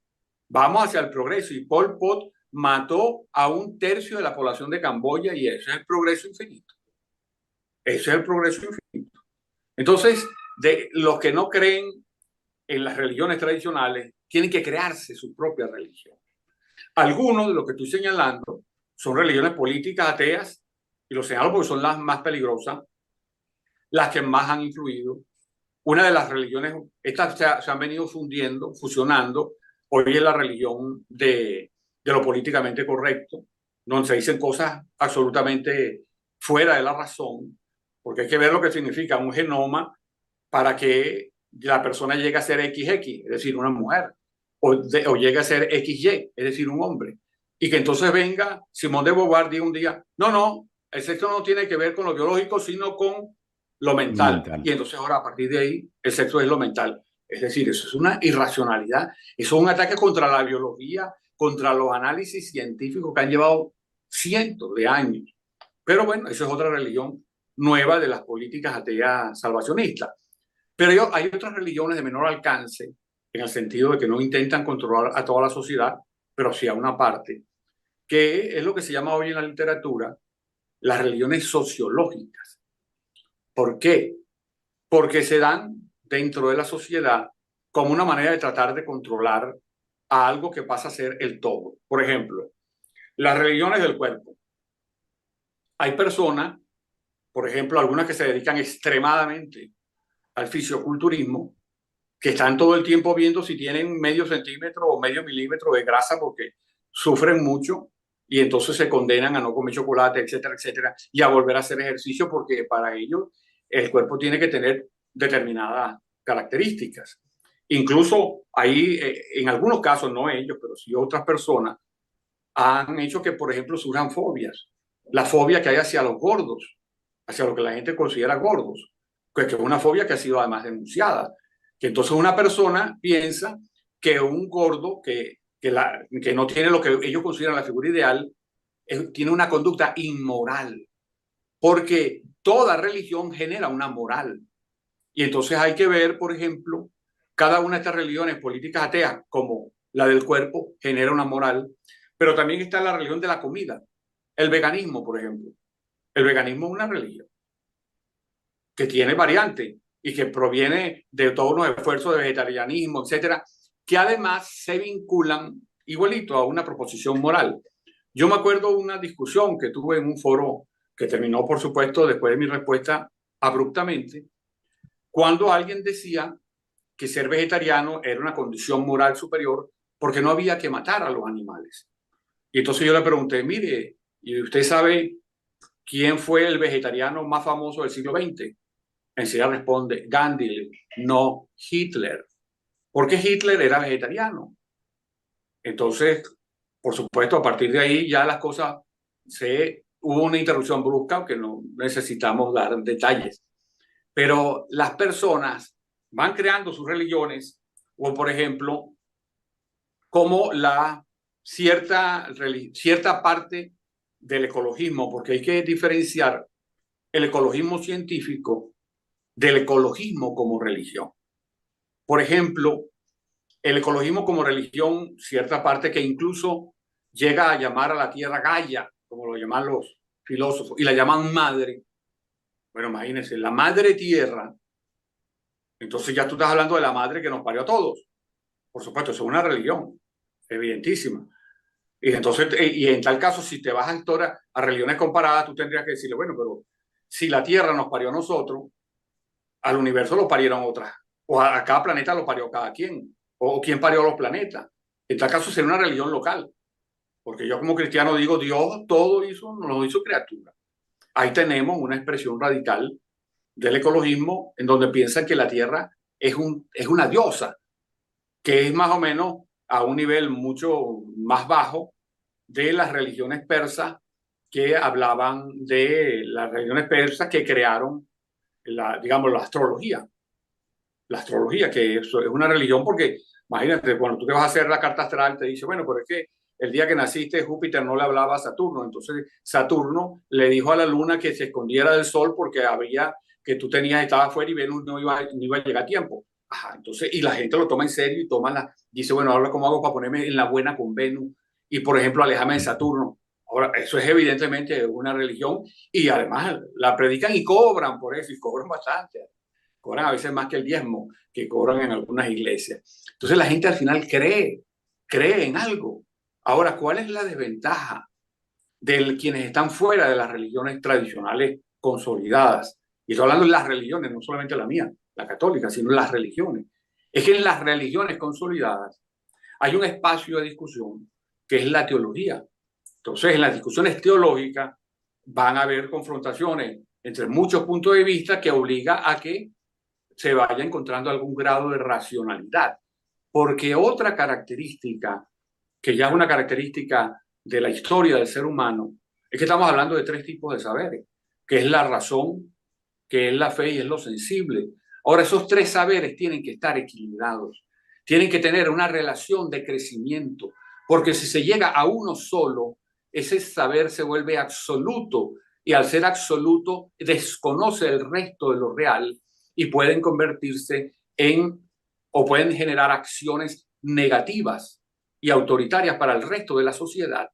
Vamos hacia el progreso. Y Pol Pot mató a 1/3 de la población de Camboya y eso es el progreso infinito. Eso es el progreso infinito. Entonces, de los que no creen en las religiones tradicionales, tienen que crearse su propia religión. Algunos de los que estoy señalando son religiones políticas ateas, y los señalo porque son las más peligrosas, las que más han influido. Una de las religiones, estas se han venido fusionando. Hoy es la religión de lo políticamente correcto, donde se dicen cosas absolutamente fuera de la razón, porque hay que ver lo que significa un genoma para que la persona llegue a ser XX, es decir, una mujer, o llegue a ser XY, es decir, un hombre. Y que entonces venga Simón de Beauvoir, diga un día, no, el sexo no tiene que ver con lo biológico, sino con lo mental. Y entonces ahora a partir de ahí, el sexo es lo mental. Es decir, eso es una irracionalidad, eso es un ataque contra la biología, contra los análisis científicos que han llevado cientos de años. Pero bueno, eso es otra religión nueva de las políticas ateas salvacionistas. Pero hay otras religiones de menor alcance, en el sentido de que no intentan controlar a toda la sociedad, pero sí a una parte, que es lo que se llama hoy en la literatura las religiones sociológicas. ¿Por qué? Porque se dan dentro de la sociedad como una manera de tratar de controlar a algo que pasa a ser el todo. Por ejemplo, las religiones del cuerpo. Hay personas, por ejemplo, algunas que se dedican extremadamente al fisioculturismo, que están todo el tiempo viendo si tienen medio centímetro o medio milímetro de grasa porque sufren mucho y entonces se condenan a no comer chocolate, etcétera, etcétera, y a volver a hacer ejercicio porque para ellos el cuerpo tiene que tener determinadas características. Incluso ahí, en algunos casos, no ellos, pero sí otras personas, han hecho que, por ejemplo, surjan fobias. La fobia que hay hacia los gordos, hacia lo que la gente considera gordos, que es una fobia que ha sido además denunciada. Que entonces una persona piensa que un gordo que no tiene lo que ellos consideran la figura ideal, tiene una conducta inmoral, porque toda religión genera una moral. Y entonces hay que ver, por ejemplo, cada una de estas religiones políticas ateas, como la del cuerpo, genera una moral, pero también está la religión de la comida. El veganismo, por ejemplo. El veganismo es una religión que tiene variantes y que proviene de todos los esfuerzos de vegetarianismo, etcétera, que además se vinculan igualito a una proposición moral. Yo me acuerdo de una discusión que tuve en un foro que terminó, por supuesto, después de mi respuesta abruptamente, cuando alguien decía que ser vegetariano era una condición moral superior porque no había que matar a los animales. Y entonces yo le pregunté, mire, ¿y usted sabe quién fue el vegetariano más famoso del siglo XX? Enseguida responde, Gandhi, no Hitler. Porque Hitler era vegetariano. Entonces, por supuesto, a partir de ahí ya las cosas hubo una interrupción brusca, que no necesitamos dar detalles. Pero las personas van creando sus religiones, o por ejemplo, como cierta parte del ecologismo, porque hay que diferenciar el ecologismo científico del ecologismo como religión. Por ejemplo, el ecologismo como religión, cierta parte que incluso llega a llamar a la tierra Gaia, como lo llaman los filósofos, y la llaman madre. Bueno, imagínense, la madre tierra. Entonces ya tú estás hablando de la madre que nos parió a todos. Por supuesto, eso es una religión, evidentísima. Y entonces, y en tal caso, si te vas a religiones comparadas, tú tendrías que decirle, bueno, pero si la tierra nos parió a nosotros, al universo lo parieron otras, o a cada planeta lo parió cada quien, o quién parió a los planetas. En tal caso sería una religión local, porque yo como cristiano digo, Dios todo nos hizo criatura. Ahí tenemos una expresión radical del ecologismo en donde piensan que la tierra es una diosa, que es más o menos a un nivel mucho más bajo de las religiones persas que hablaban de las religiones persas que crearon digamos, la astrología. La astrología, que eso es una religión porque, imagínate, cuando tú te vas a hacer la carta astral, te dice, bueno, pero es que el día que naciste Júpiter no le hablaba a Saturno, entonces Saturno le dijo a la luna que se escondiera del sol porque que tú estabas afuera y Venus no iba a llegar a tiempo. Ajá, entonces, y la gente lo toma en serio y dice, bueno, ahora cómo hago para ponerme en la buena con Venus y, por ejemplo, alejarme de Saturno. Ahora, eso es evidentemente una religión y además la predican y cobran por eso, y cobran bastante. Cobran a veces más que el diezmo que cobran en algunas iglesias. Entonces la gente al final cree en algo. Ahora, ¿cuál es la desventaja de quienes están fuera de las religiones tradicionales consolidadas? Y estoy hablando de las religiones, no solamente la mía, la católica, sino las religiones. Es que en las religiones consolidadas hay un espacio de discusión que es la teología. Entonces, en las discusiones teológicas van a haber confrontaciones entre muchos puntos de vista que obliga a que se vaya encontrando algún grado de racionalidad. Porque otra característica, que ya es una característica de la historia del ser humano, es que estamos hablando de tres tipos de saberes, que es la razón, que es la fe y es lo sensible. Ahora, esos tres saberes tienen que estar equilibrados, tienen que tener una relación de crecimiento, porque si se llega a uno solo, ese saber se vuelve absoluto y al ser absoluto desconoce el resto de lo real y pueden convertirse o pueden generar acciones negativas y autoritarias para el resto de la sociedad.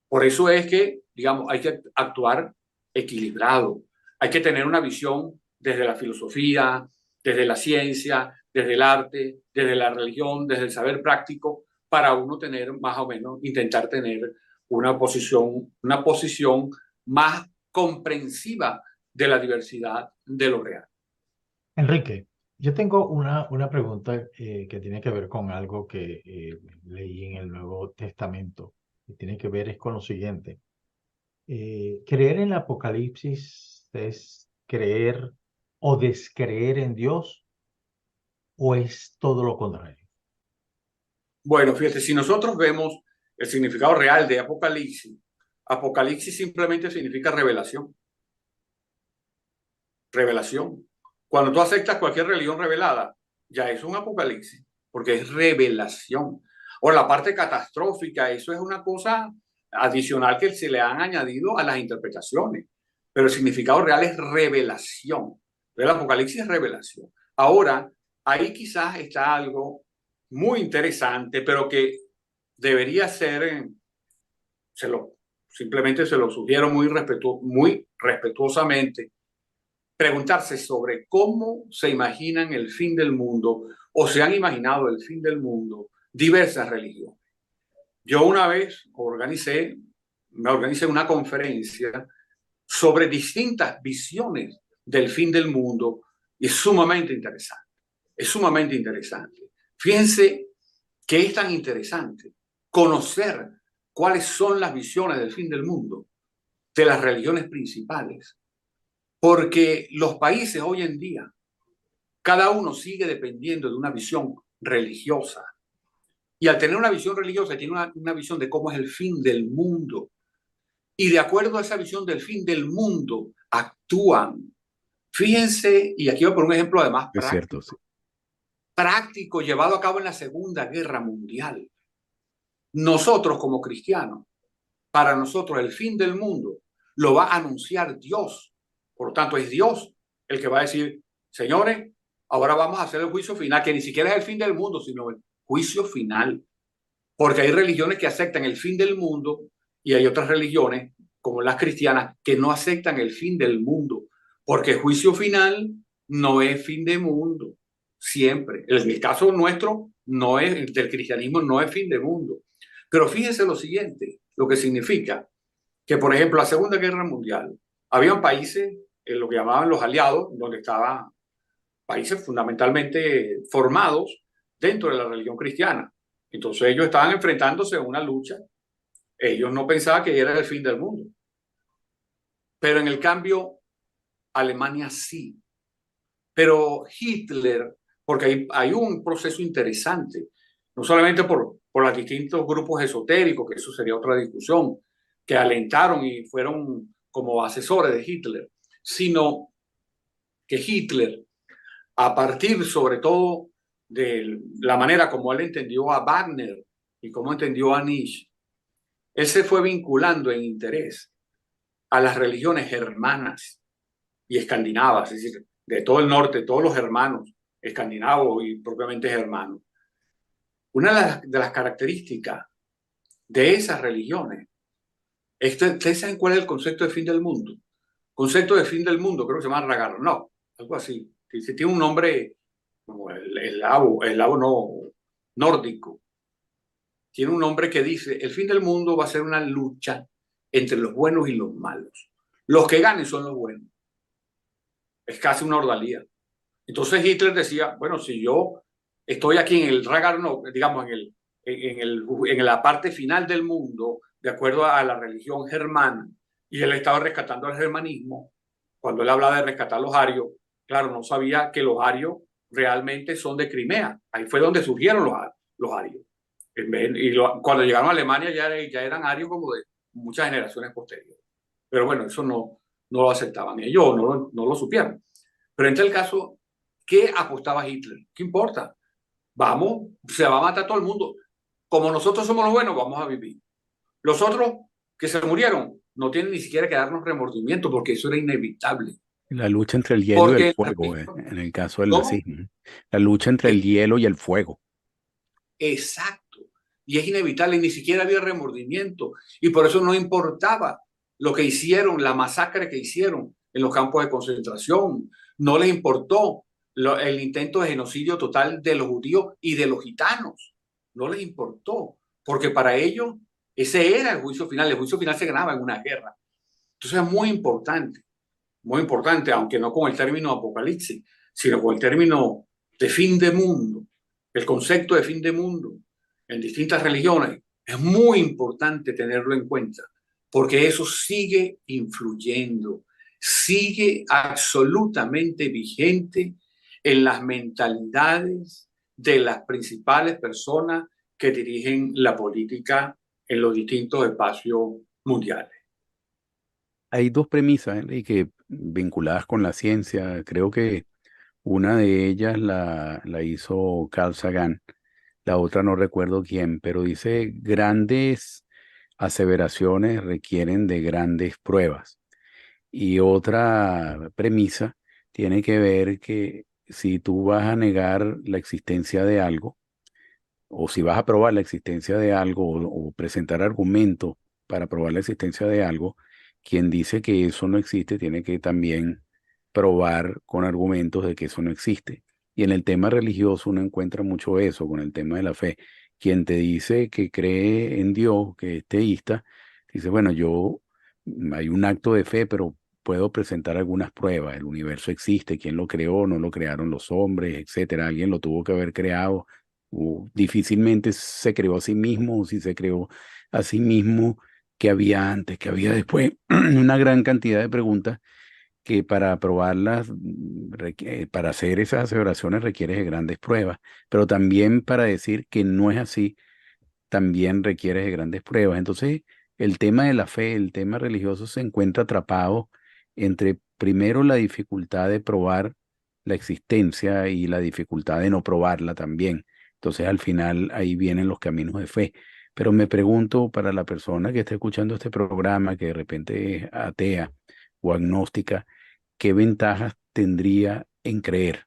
Por eso es que, digamos, hay que actuar equilibrado. Hay que tener una visión desde la filosofía, desde la ciencia, desde el arte, desde la religión, desde el saber práctico, para uno tener más o menos, intentar tener una posición más comprensiva de la diversidad de lo real. Enrique, yo tengo una pregunta que tiene que ver con algo que leí en el Nuevo Testamento. Y tiene que ver es con lo siguiente. ¿Creer en el Apocalipsis es creer o descreer en Dios o es todo lo contrario? Bueno, fíjate, si nosotros vemos el significado real de Apocalipsis, Apocalipsis simplemente significa revelación. Revelación. Cuando tú aceptas cualquier religión revelada, ya es un apocalipsis, porque es revelación. O la parte catastrófica, eso es una cosa adicional que se le han añadido a las interpretaciones. Pero el significado real es revelación. El apocalipsis es revelación. Ahora, ahí quizás está algo muy interesante, pero que debería ser, simplemente se lo sugiero muy respetuosamente, preguntarse sobre cómo se imaginan el fin del mundo o se han imaginado el fin del mundo diversas religiones. Yo una vez me organicé una conferencia sobre distintas visiones del fin del mundo y es sumamente interesante. Es sumamente interesante. Fíjense que es tan interesante conocer cuáles son las visiones del fin del mundo de las religiones principales. Porque los países hoy en día, cada uno sigue dependiendo de una visión religiosa. Y al tener una visión religiosa, tiene una visión de cómo es el fin del mundo. Y de acuerdo a esa visión del fin del mundo, actúan. Fíjense, y aquí voy a poner un ejemplo además Es cierto, sí. práctico, llevado a cabo en la Segunda Guerra Mundial. Nosotros como cristianos, para nosotros el fin del mundo lo va a anunciar Dios. Por lo tanto, es Dios el que va a decir, señores, ahora vamos a hacer el juicio final, que ni siquiera es el fin del mundo, sino el juicio final. Porque hay religiones que aceptan el fin del mundo y hay otras religiones, como las cristianas, que no aceptan el fin del mundo. Porque el juicio final no es fin del mundo, siempre. En el caso nuestro, del cristianismo no es fin del mundo. Pero fíjense lo siguiente, lo que significa que, por ejemplo, la Segunda Guerra Mundial, habían países, lo que llamaban los aliados, donde estaban países fundamentalmente formados dentro de la religión cristiana. Entonces ellos estaban enfrentándose a una lucha. Ellos no pensaban que era el fin del mundo. Pero en el cambio, Alemania sí. Pero Hitler, porque hay un proceso interesante, no solamente por los distintos grupos esotéricos, que eso sería otra discusión, que alentaron y fueron como asesores de Hitler, sino que Hitler, a partir sobre todo de la manera como él entendió a Wagner y cómo entendió a Nietzsche, él se fue vinculando en interés a las religiones germanas y escandinavas, es decir, de todo el norte, todos los hermanos, escandinavos y propiamente germanos. Una de las características de esas religiones, ¿ustedes saben cuál es el concepto de fin del mundo? Concepto de fin del mundo, creo que se llama Ragnarok, algo así. Tiene un nombre como el eslavo no, nórdico. Tiene un nombre que dice, el fin del mundo va a ser una lucha entre los buenos y los malos. Los que ganen son los buenos. Es casi una ordalía. Entonces Hitler decía, bueno, si yo estoy aquí en el Ragnarok, digamos, en la parte final del mundo, de acuerdo a la religión germana, y él estaba rescatando el germanismo, cuando él hablaba de rescatar los arios, claro, no sabía que los arios realmente son de Crimea. Ahí fue donde surgieron los arios. Y cuando llegaron a Alemania ya eran arios como de muchas generaciones posteriores. Pero bueno, eso no lo aceptaban ellos, no lo supieron. Pero en tal caso, ¿qué apostaba Hitler? ¿Qué importa? Se va a matar todo el mundo. Como nosotros somos los buenos, vamos a vivir. Los otros que se murieron no tienen ni siquiera que darnos remordimiento porque eso era inevitable. La lucha entre el hielo y el fuego, en el caso del nazismo. La lucha entre el hielo y el fuego. Exacto. Y es inevitable, y ni siquiera había remordimiento. Y por eso no importaba lo que hicieron, la masacre que hicieron en los campos de concentración. No les importó el intento de genocidio total de los judíos y de los gitanos. No les importó, porque para ellos ese era el juicio final. El juicio final se ganaba en una guerra. Entonces es muy importante, aunque no con el término apocalipsis, sino con el término de fin de mundo, el concepto de fin de mundo en distintas religiones. Es muy importante tenerlo en cuenta, porque eso sigue influyendo, sigue absolutamente vigente en las mentalidades de las principales personas que dirigen la política en los distintos espacios mundiales. Hay dos premisas, Enrique, vinculadas con la ciencia. Creo que una de ellas la hizo Carl Sagan, la otra no recuerdo quién, pero dice grandes aseveraciones requieren de grandes pruebas. Y otra premisa tiene que ver que si tú vas a negar la existencia de algo, o si vas a probar la existencia de algo, o presentar argumentos para probar la existencia de algo, quien dice que eso no existe tiene que también probar con argumentos de que eso no existe. Y en el tema religioso uno encuentra mucho eso, con el tema de la fe. Quien te dice que cree en Dios, que es teísta, dice, bueno, hay un acto de fe, pero puedo presentar algunas pruebas. El universo existe, quién lo creó, no lo crearon los hombres, etcétera. Alguien lo tuvo que haber creado. Difícilmente se creó a sí mismo, o si se creó a sí mismo, que había antes, que había después. Una gran cantidad de preguntas que para probarlas, para hacer esas aseveraciones requieres de grandes pruebas, pero también para decir que no es así, también requieres de grandes pruebas. Entonces, el tema de la fe, el tema religioso se encuentra atrapado entre primero la dificultad de probar la existencia y la dificultad de no probarla también. Entonces, al final, ahí vienen los caminos de fe. Pero me pregunto para la persona que está escuchando este programa, que de repente es atea o agnóstica, ¿qué ventajas tendría en creer?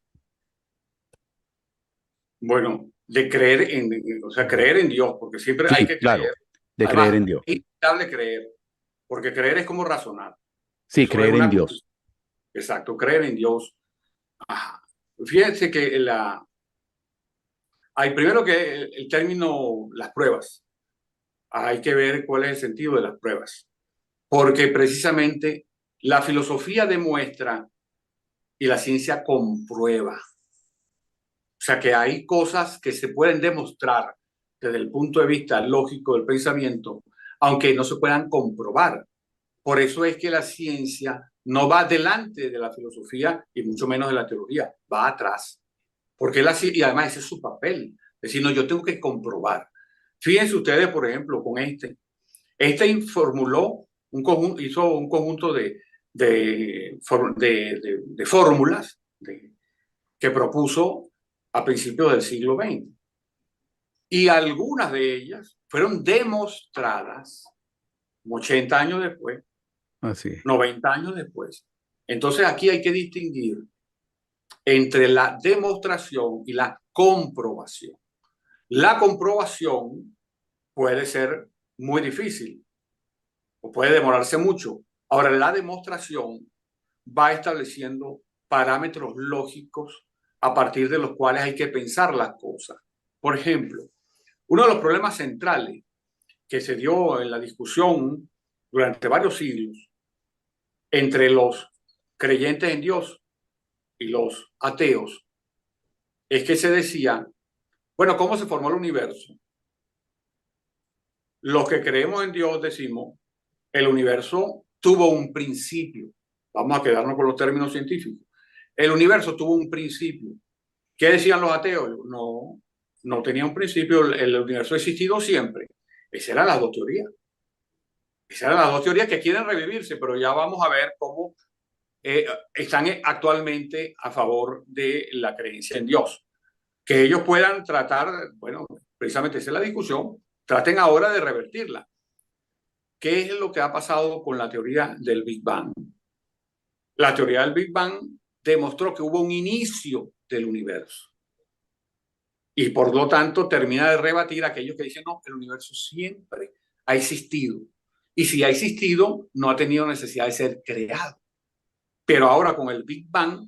Bueno, de creer o sea, creer en Dios, porque siempre hay Sí, que claro, creer. de creer Además, en Dios. es inevitable creer, porque creer es como razonar. Sí, Eso es creer en una Dios. conclusión. Exacto, creer en Dios. Ajá. Fíjense que hay primero que el término, las pruebas. Hay que ver cuál es el sentido de las pruebas, porque precisamente la filosofía demuestra y la ciencia comprueba. O sea que hay cosas que se pueden demostrar desde el punto de vista lógico del pensamiento, aunque no se puedan comprobar. Por eso es que la ciencia no va delante de la filosofía y mucho menos de la teoría, va atrás. Porque y además ese es su papel. Es decir, no, yo tengo que comprobar. Fíjense ustedes, por ejemplo, con Einstein formuló hizo un conjunto de fórmulas que propuso a principios del siglo XX. Y algunas de ellas fueron demostradas 80 años después, Así es. 90 años después. Entonces aquí hay que distinguir entre la demostración y la comprobación. La comprobación puede ser muy difícil o puede demorarse mucho. Ahora, la demostración va estableciendo parámetros lógicos a partir de los cuales hay que pensar las cosas. Por ejemplo, uno de los problemas centrales que se dio en la discusión durante varios siglos entre los creyentes en Dios y los ateos es que se decía, bueno, ¿cómo se formó el universo? Los que creemos en Dios decimos, el universo tuvo un principio. Vamos a quedarnos con los términos científicos. El universo tuvo un principio. ¿Qué decían los ateos? No, no tenía un principio, el universo ha existido siempre. Esas eran las dos teorías. Esas eran las dos teorías que quieren revivirse, pero ya vamos a ver cómo están actualmente a favor de la creencia en Dios. Que ellos puedan tratar, bueno, precisamente esa es la discusión, traten ahora de revertirla. ¿Qué es lo que ha pasado con la teoría del Big Bang? La teoría del Big Bang demostró que hubo un inicio del universo. Y por lo tanto termina de rebatir a aquellos que dicen, no, el universo siempre ha existido. Y si ha existido, no ha tenido necesidad de ser creado. Pero ahora con el Big Bang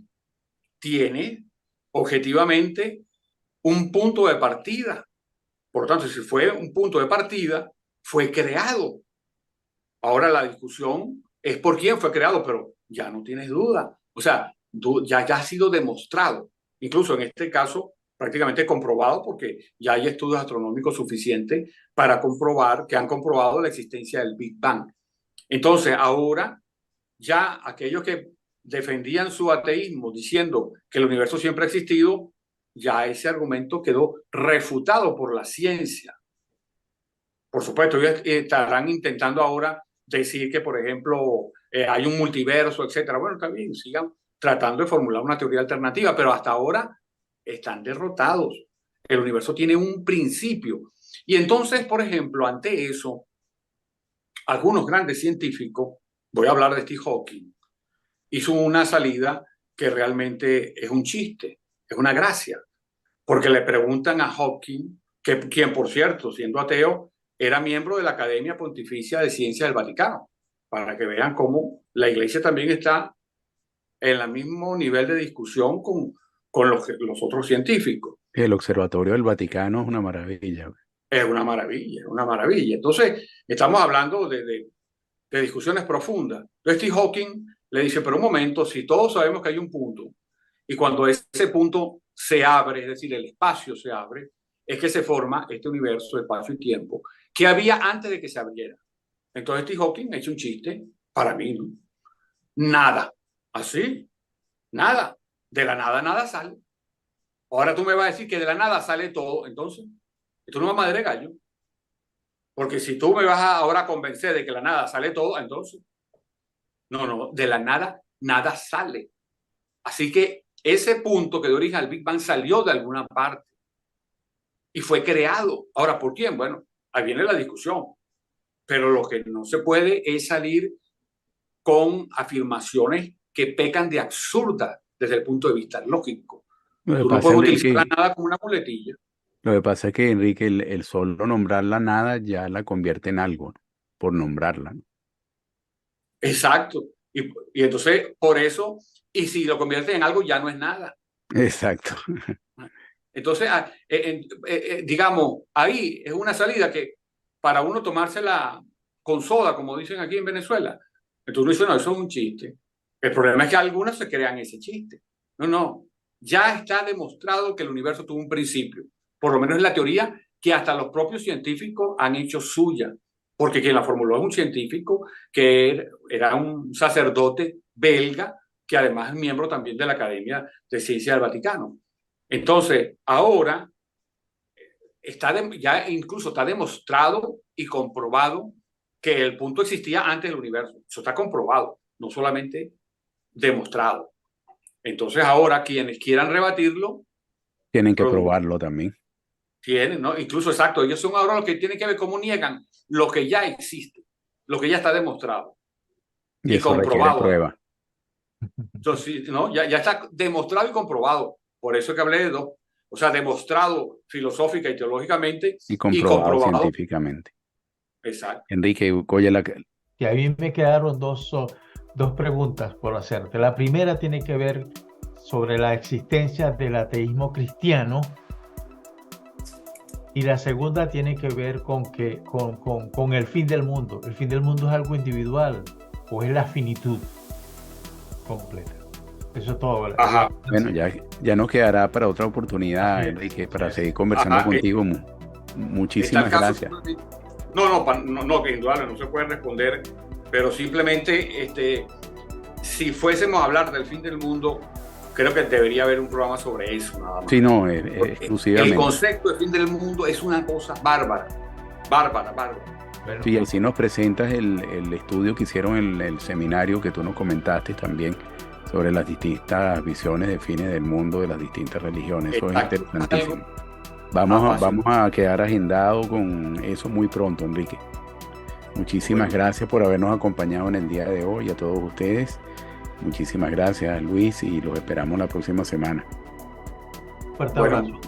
tiene objetivamente un punto de partida. Por lo tanto, si fue un punto de partida, fue creado. Ahora la discusión es por quién fue creado, pero ya no tienes duda. O sea, ya ha sido demostrado. Incluso en este caso, prácticamente comprobado, porque ya hay estudios astronómicos suficientes para comprobar que han comprobado la existencia del Big Bang. Entonces, ahora ya aquellos que defendían su ateísmo diciendo que el universo siempre ha existido, ya ese argumento quedó refutado por la ciencia. Por supuesto, ellos estarán intentando ahora decir que, por ejemplo, hay un multiverso, etcétera. Bueno, también sigan tratando de formular una teoría alternativa, pero hasta ahora están derrotados. El universo tiene un principio. Y entonces, por ejemplo, ante eso, algunos grandes científicos, voy a hablar de Stephen Hawking, hizo una salida que realmente es un chiste, es una gracia, porque le preguntan a Hawking, quien por cierto, siendo ateo, era miembro de la Academia Pontificia de Ciencias del Vaticano, para que vean cómo la Iglesia también está en el mismo nivel de discusión con los otros científicos. El Observatorio del Vaticano es una maravilla. Es una maravilla, una maravilla. Entonces, estamos hablando de discusiones profundas. Entonces, Steve Hawking le dice, pero un momento, si todos sabemos que hay un punto, y cuando ese punto se abre, es decir, el espacio se abre, es que se forma este universo, espacio y tiempo, que había antes de que se abriera. Entonces, Steve Hawking echa un chiste, para mí, ¿no? Nada, así, nada, de la nada, nada sale. Ahora tú me vas a decir que de la nada sale todo, entonces, esto no es madre de gallo. Porque si tú me vas ahora a convencer de que la nada sale todo, entonces, no, de la nada, nada sale. Así que ese punto que dio origen al Big Bang salió de alguna parte y fue creado. Ahora, ¿por quién? Bueno, ahí viene la discusión. Pero lo que no se puede es salir con afirmaciones que pecan de absurdas desde el punto de vista lógico. Tú no puedes utilizar la nada como una muletilla. Lo que pasa es que, Enrique, el solo nombrar la nada ya la convierte en algo, ¿no? Por nombrarla, ¿no? Exacto. Y entonces, por eso, y si lo convierte en algo, ya no es nada. Exacto. Entonces, digamos, ahí es una salida que para uno tomársela con soda, como dicen aquí en Venezuela, entonces uno dice, no, eso es un chiste. El problema es que algunos se crean ese chiste. No, ya está demostrado que el universo tuvo un principio. Por lo menos es la teoría que hasta los propios científicos han hecho suya, porque quien la formuló es un científico que era un sacerdote belga, que además es miembro también de la Academia de Ciencias del Vaticano. Entonces, ahora ya incluso está demostrado y comprobado que el punto existía antes del universo. Eso está comprobado, no solamente demostrado. Entonces, ahora quienes quieran rebatirlo tienen que probarlo también. Tienen, ¿no? Incluso, exacto, ellos son ahora los que tienen que ver cómo niegan lo que ya existe, lo que ya está demostrado y comprobado. Prueba. Entonces, ¿no? Ya está demostrado y comprobado. Por eso que hablé de dos. O sea, demostrado filosófica y teológicamente y comprobado científicamente. Exacto. Enrique, y a mí me quedaron dos preguntas por hacerte. La primera tiene que ver sobre la existencia del ateísmo cristiano. Y la segunda tiene que ver con el fin del mundo. ¿El fin del mundo es algo individual o es la finitud completa? Eso es todo, ¿verdad? Ajá. Bueno, ya nos quedará para otra oportunidad, Enrique, para seguir conversando contigo. Muchísimas gracias. No, que indudable no se puede responder, pero simplemente si fuésemos a hablar del fin del mundo, creo que debería haber un programa sobre eso, nada más. Sí, no, exclusivamente. El concepto de fin del mundo es una cosa bárbara. Sí, así nos presentas el estudio que hicieron en el seminario que tú nos comentaste también sobre las distintas visiones de fines del mundo de las distintas religiones. Eso es interesantísimo. Vamos a quedar agendados con eso muy pronto, Enrique. Muchísimas gracias por habernos acompañado en el día de hoy, a todos ustedes. Muchísimas gracias, Luis, y los esperamos la próxima semana. Fuerte abrazo.